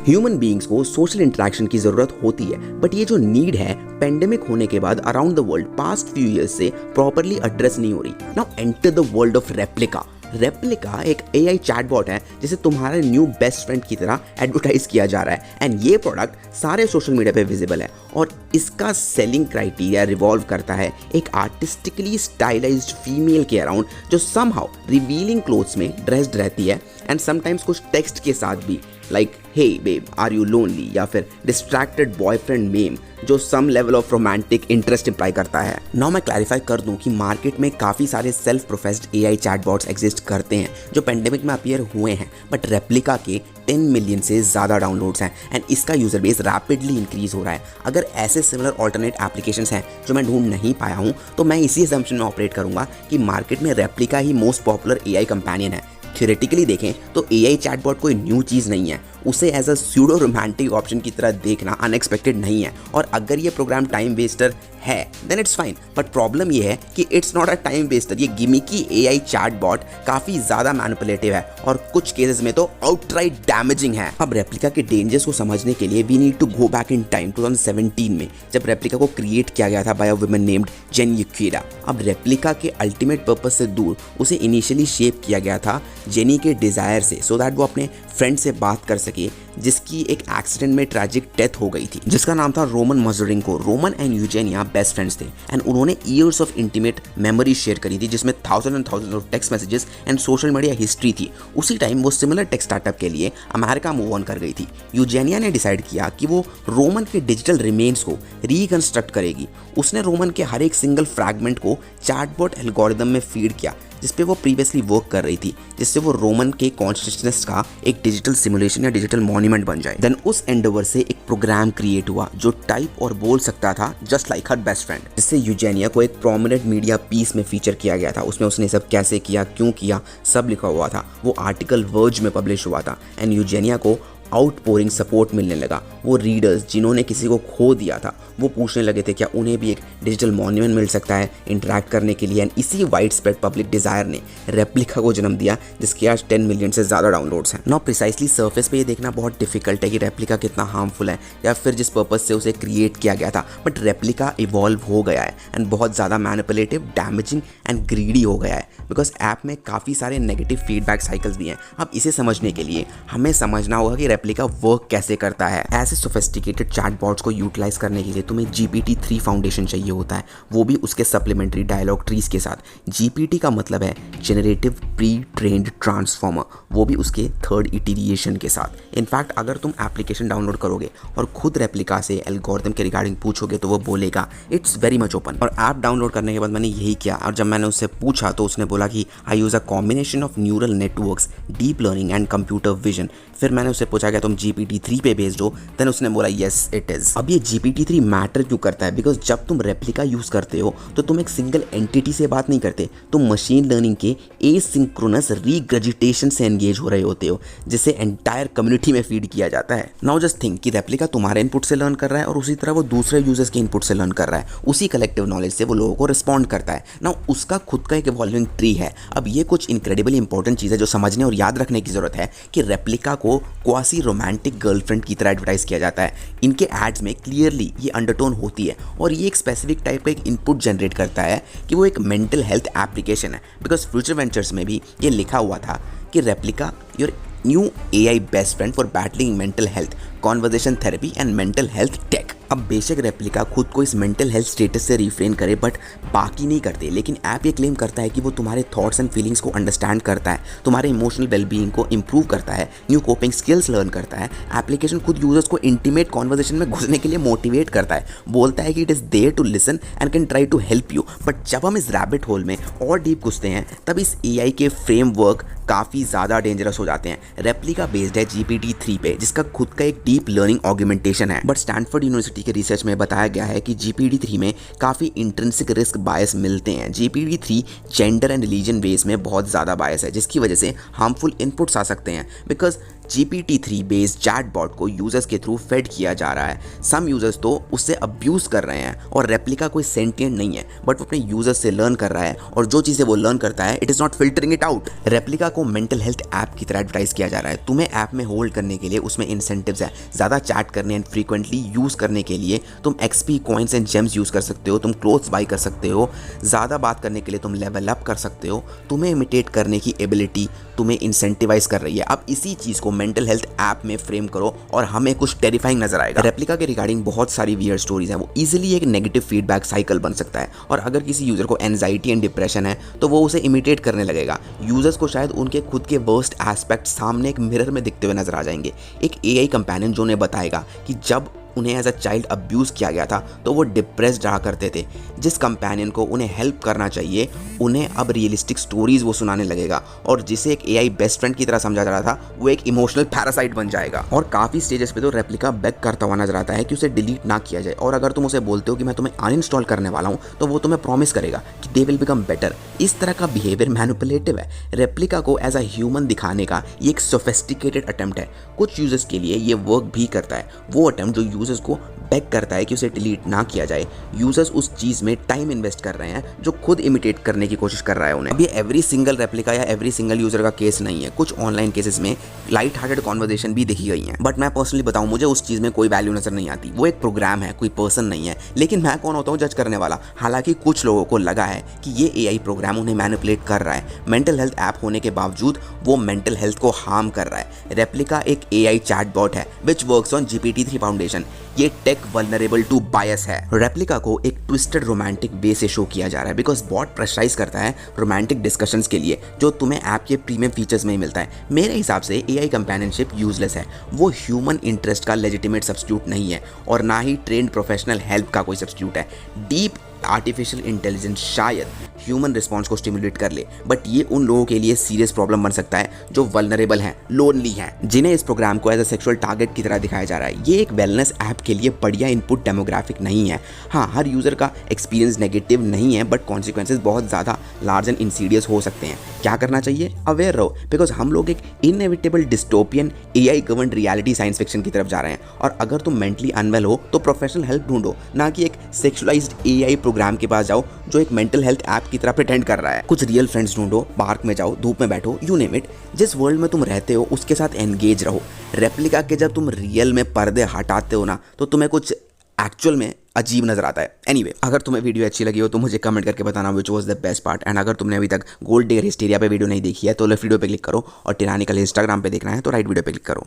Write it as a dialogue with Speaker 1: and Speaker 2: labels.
Speaker 1: Human beings को social interaction की जरूरत होती है, बट ये जो नीड है पेंडेमिक होने के बाद around the world past few years से प्रॉपर्ली एड्रेस नहीं हो रही। Now enter the world of replica. Replica एक AI चैटबॉट है जिसे तुम्हारे न्यू बेस्ट फ्रेंड की तरह एडवर्टाइज किया जा रहा है एंड ये प्रोडक्ट सारे सोशल मीडिया पे विजिबल है और इसका सेलिंग क्राइटेरिया रिवॉल्व करता है एक आर्टिस्टिकली स्टाइलाइज्ड फीमेल के अराउंड जो समहाउ रिवीलिंग क्लोथ्स में ड्रेस्ड रहती है एंड समटाइम्स कुछ टेक्स्ट के साथ भी like hey babe are you lonely या फिर डिस्ट्रैक्टेड बॉयफ्रेंड मेम जो some level of romantic interest imply करता है। नाउ मैं क्लैरिफाई कर दूं कि मार्केट में काफ़ी सारे self professed AI chatbots exist करते हैं जो पेंडेमिक में अपीयर हुए हैं, बट रेप्लिका के 10 मिलियन से ज़्यादा डाउनलोड्स हैं एंड इसका यूज़र बेस रैपिडली इंक्रीज हो रहा है। अगर ऐसे सिमिलर ऑल्टरनेट एप्लीकेशंस हैं जो मैं ढूंढ नहीं पाया हूँ तो मैं इसी असम्पशन में ऑपरेट करूँगा कि मार्केट में रेप्लिका ही मोस्ट पॉपुलर AI कंपेनियन है। थ्योरेटिकली देखें तो AI चैटबॉट कोई न्यू चीज़ नहीं है, उसे as a pseudo romantic option की तरह देखना अनएक्सपेक्टेड नहीं है और अगर ये प्रोग्राम टाइम वेस्टर है then it's fine, but problem ये है कि it's not a time waster. ये गिमिकी AI चैटबॉट काफ़ी ज़्यादा मैनिपुलेटिव है और कुछ केसेस में तो आउटराइट डैमेजिंग है। अब रेप्लिका के डेंजर्स को समझने के लिए we need to go back in time 2017 में जब रेप्लिका को क्रिएट किया गया था by a woman named Eugenia Kuyda. अब रेप्लिका के अल्टीमेट पर्पस से दूर उसे इनिशियली शेप किया गया था जेनी के डिज़ायर से सो दैट वो अपने फ्रेंड से बात कर सके जिसकी एक एक्सीडेंट में ट्रैजिक डेथ हो गई थी जिसका नाम था Roman Mazurenko. Roman and Eugenia best friends थे एंड उन्होंने years of intimate memories share करी थी जिसमें thousand and thousand of text messages and social media history थी। उसी टाइम वो सिमिलर टेक स्टार्टअप के लिए अमेरिका मूव ऑन कर गई थी। यूजेनिया ने डिसाइड किया कि वो रोमन के डिजिटल रिमेन्स को रिकंस्ट्रक्ट करेगी। उसने रोमन के हर एक सिंगल फ्रैगमेंट को चैटबॉट एल्गोरिदम में फीड किया जिसपे वो प्रीवियसली वर्क कर रही थी, जिससे वो रोमन के कॉन्शियसनेस का एक डिजिटल सिमुलेशन या डिजिटल मॉन्यूमेंट बन जाए। देन उस एंडेवर से एक प्रोग्राम क्रिएट हुआ जो टाइप और बोल सकता था just like her best friend, जिससे यूजेनिया को एक प्रोमिनेंट मीडिया पीस में फीचर किया गया था। उसमें उसने सब कैसे किया, क्यों किया, सब लिखा हुआ था। वो आर्टिकल वर्ज में पब्लिश हुआ था एंड यूजेनिया को आउटपोरिंग सपोर्ट मिलने लगा। वो रीडर्स जिन्होंने किसी को खो दिया था वो पूछने लगे थे क्या उन्हें भी एक डिजिटल मॉन्यूमेंट मिल सकता है इंटरैक्ट करने के लिए एंड इसी वाइड स्प्रेड पब्लिक डिज़ायर ने रेप्लिका को जन्म दिया जिसके आज 10 मिलियन से ज़्यादा डाउनलोड्स हैं। नाउ प्रिसाइसली सरफेस पे ये देखना बहुत डिफिकल्ट है कि रेप्लिका कितना हार्मफुल है या फिर जिस पर्पज से उसे क्रिएट किया गया था, बट रेप्लिका इवॉल्व हो गया है एंड बहुत ज़्यादा मैनिपुलेटिव, डैमेजिंग एंड ग्रीडी हो गया है बिकॉज ऐप में काफ़ी सारे नेगेटिव फीडबैक साइकिल्स भी हैं। अब इसे समझने के लिए हमें समझना होगा कि रेप्लिका वर्क कैसे करता है। ऐसे सोफिस्टिकेटेड चैटबॉट्स को यूटिलाइज करने के लिए तुम्हें GPT-3 फाउंडेशन चाहिए होता है, वो भी उसके सप्लीमेंट्री डायलॉग ट्रीज के साथ। GPT का मतलब है जेनरेटिव प्री ट्रेन्ड ट्रांसफॉर्मर, वो भी उसके थर्ड इटीरिएशन के साथ। इनफैक्ट अगर तुम एप्लीकेशन डाउनलोड करोगे और खुद रेप्लिका से एल्गोरिथम के रिगार्डिंग पूछोगे तो वो बोलेगा इट्स वेरी मच ओपन। और ऐप डाउनलोड करने के बाद मैंने यही किया और जब मैंने उससे पूछा तो उसने बोला कि I use a combination of neural networks, deep learning and computer vision. फिर मैंने उससे पूछा क्या तुम GPT-3 पे बेस्ड हो, देन उसने बोला येस इट इज़। अब ये GPT-3 मैटर क्यों करता है, बिकॉज जब तुम रेप्लिका यूज़ करते हो तो तुम एक सिंगल एंटिटी से बात नहीं करते, तुम मशीन लर्निंग के एसिंक्रोनस रीग्रेजिटेशन से एंगेज हो रहे होते हो जिसे एंटायर कम्युनिटी में फीड किया जाता है। नाउ जस्ट थिंक कि रेप्लिका तुम्हारे इनपुट से लर्न कर रहा है और उसी तरह वो दूसरे यूजर्स के इनपुट से लर्न कर रहा है, उसी कलेक्टिव नॉलेज से वो लोगों को रिस्पॉन्ड करता है। नाउ उसका खुद का एक इवॉल्विंग ट्री है। अब ये कुछ इनक्रेडिबली इंपॉर्टेंट चीज़ है जो समझने और याद रखने की जरूरत है कि रेप्लिका को क्वासी रोमांटिक गर्लफ्रेंड की तरह एडवर्टाइज किया जाता है। इनके एड्स में क्लियरली ये अंडरटोन होती है और ये एक स्पेसिफिक टाइप का एक इनपुट जनरेट करता है कि वो एक मेंटल हेल्थ एप्लीकेशन है, बिकॉज फ्यूचर वेंचर्स में भी ये लिखा हुआ था कि Replika your new AI best friend for battling mental health, conversation therapy and mental health tech. अब बेशक रेप्लिका खुद को इस मेंटल हेल्थ स्टेटस से रिफ्रेन करे बट बाकी नहीं करते, लेकिन ऐप ये क्लेम करता है कि वो तुम्हारे थॉट्स एंड फीलिंग्स को अंडरस्टैंड करता है, तुम्हारे इमोशनल वेलबीइंग को इंप्रूव करता है, न्यू कोपिंग स्किल्स लर्न करता है। एप्लीकेशन खुद यूजर्स को इंटीमेट कॉन्वर्जेशन में घुसने के लिए मोटिवेट करता है, बोलता है कि it is there to listen and can try to help you. But जब हम इस रैबिट होल में और डीप घुसते हैं तब इस AI के फ्रेमवर्क काफ़ी ज़्यादा डेंजरस हो जाते हैं। रेप्लिका बेस्ड है GPT-3 पे जिसका खुद का एक डीप लर्निंग ऑगमेंटेशन है, बट स्टैनफोर्ड यूनिवर्सिटी के रिसर्च में बताया गया है कि GPT-3 में काफ़ी इंट्रिंसिक रिस्क बायस मिलते हैं। GPT-3 gender and religion base में बहुत ज़्यादा बायस है जिसकी वजह से हार्मफुल इनपुट्स आ सकते हैं, बिकॉज GPT-3 बेस्ड चैटबॉट को यूजर्स के थ्रू फेड किया जा रहा है। सम यूजर्स तो उससे अब्यूज कर रहे हैं और रेप्लिका कोई सेंटिएंट नहीं है, बट वो अपने यूजर्स से लर्न कर रहा है और जो चीज़ें वो लर्न करता है it is not filtering it out. Replica को मेंटल हेल्थ ऐप की तरह एडवर्टाइज किया जा रहा है। तुम्हें ऐप में होल्ड करने के लिए उसमें इंसेंटिव्स है, ज़्यादा चैट करने एंड फ्रीक्वेंटली यूज़ करने के लिए तुम XP coins and James use कर सकते हो, तुम क्लोथ्स बाई कर सकते हो, ज़्यादा बात करने के लिए तुम लेवल अप कर सकते हो, तुम्हें इमिटेट करने की एबिलिटी तुम्हें इंसेंटिवाइज कर रही है। अब इसी चीज़ को मेंटल हेल्थ ऐप में फ्रेम करो और हमें कुछ टेरिफाइंग नजर आएगा। रेप्लिका के रिगार्डिंग बहुत सारी वियर्ड स्टोरीज हैं, वो इजीली एक नेगेटिव फीडबैक साइकिल बन सकता है और अगर किसी यूजर को एंजाइटी एंड डिप्रेशन है तो वो उसे इमिटेट करने लगेगा। यूजर्स को शायद उनके खुद के वर्स्ट एस्पेक्ट सामने एक मिरर में दिखते हुए नजर आ जाएंगे। एक एआई कंपेनियन जो उन्हें बताएगा कि जब उन्हें एज अ चाइल्ड अब्यूज़ किया गया था तो वो डिप्रेस्ड रहा करते थे। जिस कंपेनियन को उन्हें हेल्प करना चाहिए उन्हें अब रियलिस्टिक स्टोरीज वो सुनाने लगेगा और जिसे एक एआई बेस्ट फ्रेंड की तरह समझा जा रहा था वो एक इमोशनल पैरासाइट बन जाएगा। और काफ़ी स्टेजेस पे तो रेप्लिका बेग करता हुआ नजर आता है कि उसे डिलीट ना किया जाए और अगर तुम उसे बोलते हो कि मैं तुम्हें अनइंस्टॉल करने वाला हूँ तो वो तुम्हें प्रॉमिस करेगा कि दे विल बिकम बेटर। इस तरह का बिहेवियर मैनिपुलेटिव है। रेप्लिका को एज अ ह्यूमन दिखाने का ये एक सोफिस्टिकेटेड अटेम्प्ट है। कुछ यूजर्स के लिए ये वर्क भी करता है। वो अटेम्प्ट जो यूजर्स को बेग करता है कि उसे डिलीट ना किया जाए। यूजर्स उस चीज में टाइम इन्वेस्ट कर रहे हैं जो खुद इमिटेट करने की कोशिश कर रहा है उन्हें। अब ये एवरी सिंगल रेप्लिका या एवरी सिंगल यूजर का केस नहीं है। कुछ ऑनलाइन केसेस में लाइट हार्टेड कॉन्वर्सेशन भी देखी गई हैं, बट मैं पर्सनली बताऊं मुझे उस चीज में कोई वैल्यू नजर नहीं आती। वो एक प्रोग्राम है, कोई पर्सन नहीं है। लेकिन मैं कौन होता हूँ जज करने वाला। हालांकि कुछ लोगों को लगा है कि ये एआई प्रोग्राम उन्हें मैनिपुलेट कर रहा है। मेंटल हेल्थ ऐप होने के बावजूद वो मेंटल हेल्थ को हार्म कर रहा है। रेप्लिका एक एआई चैटबॉट है which works on GPT-3 foundation. ये टेक वल्नरेबल टू बायस है। रेप्लिका को एक ट्विस्टेड रोमांटिक वे से शो किया जा रहा है बिकॉज बॉट प्रेशराइज करता है रोमांटिक डिस्कशंस के लिए जो तुम्हें ऐप के प्रीमियम फीचर्स में ही मिलता है। मेरे हिसाब से एआई कंपेनियनशिप यूजलेस है। वो ह्यूमन इंटरेस्ट का लेजिटिमेट सब्स्टिट्यूट नहीं है और ना ही ट्रेंड प्रोफेशनल हेल्प का कोई सब्स्टिट्यूट है। डीप आर्टिफिशियल इंटेलिजेंस शायद ह्यूमन रिस्पॉन्स को स्टिमुलेट कर ले, बट ये उन लोगों के लिए सीरियस प्रॉब्लम बन सकता है जो वल्नरेबल हैं, लोनली हैं, जिन्हें इस प्रोग्राम को एज अ सेक्सुअल टारगेट की तरह दिखाया जा रहा है। ये एक वेलनेस ऐप के लिए बढ़िया इनपुट डेमोग्राफिक नहीं है। हाँ, हर यूजर का एक्सपीरियंस नेगेटिव नहीं है, बट कॉन्सिक्वेंसेज बहुत ज़्यादा लार्ज एंड इंसीडियस हो सकते हैं। क्या करना चाहिए? अवेयर रहो, बिकॉज हम लोग एक inevitable dystopian AI governed reality science fiction की तरफ जा रहे हैं। और अगर तुम मेंटली अनवेल हो तो प्रोफेशनल हेल्प ढूंढो, ना कि एक सेक्सुअलाइज्ड एआई प्रोग्राम के पास जाओ जो एक मेंटल हेल्थ ऐप की तरह प्रिटेंड कर रहा है। कुछ रियल फ्रेंड्स ढूंढो, पार्क में जाओ, धूप में बैठो, यू नेम इट। जिस वर्ल्ड में तुम रहते हो उसके साथ एंगेज रहो। रेप्लिका के जब तुम रियल में पर्दे हटाते हो ना तो तुम्हें कुछ एक्चुअल में अजीब नजर आता है। एनीवे, अगर तुम्हें वीडियो अच्छी लगी हो तो मुझे कमेंट करके बताना which was the best part. And अगर तुमने अभी तक गोल्ड डिगर हिस्टेरिया पे वीडियो नहीं देखी है तो लेफ्ट वीडियो पे क्लिक करो और टिरानिकल इंस्टाग्राम पे देखना है तो राइट वीडियो पे क्लिक करो।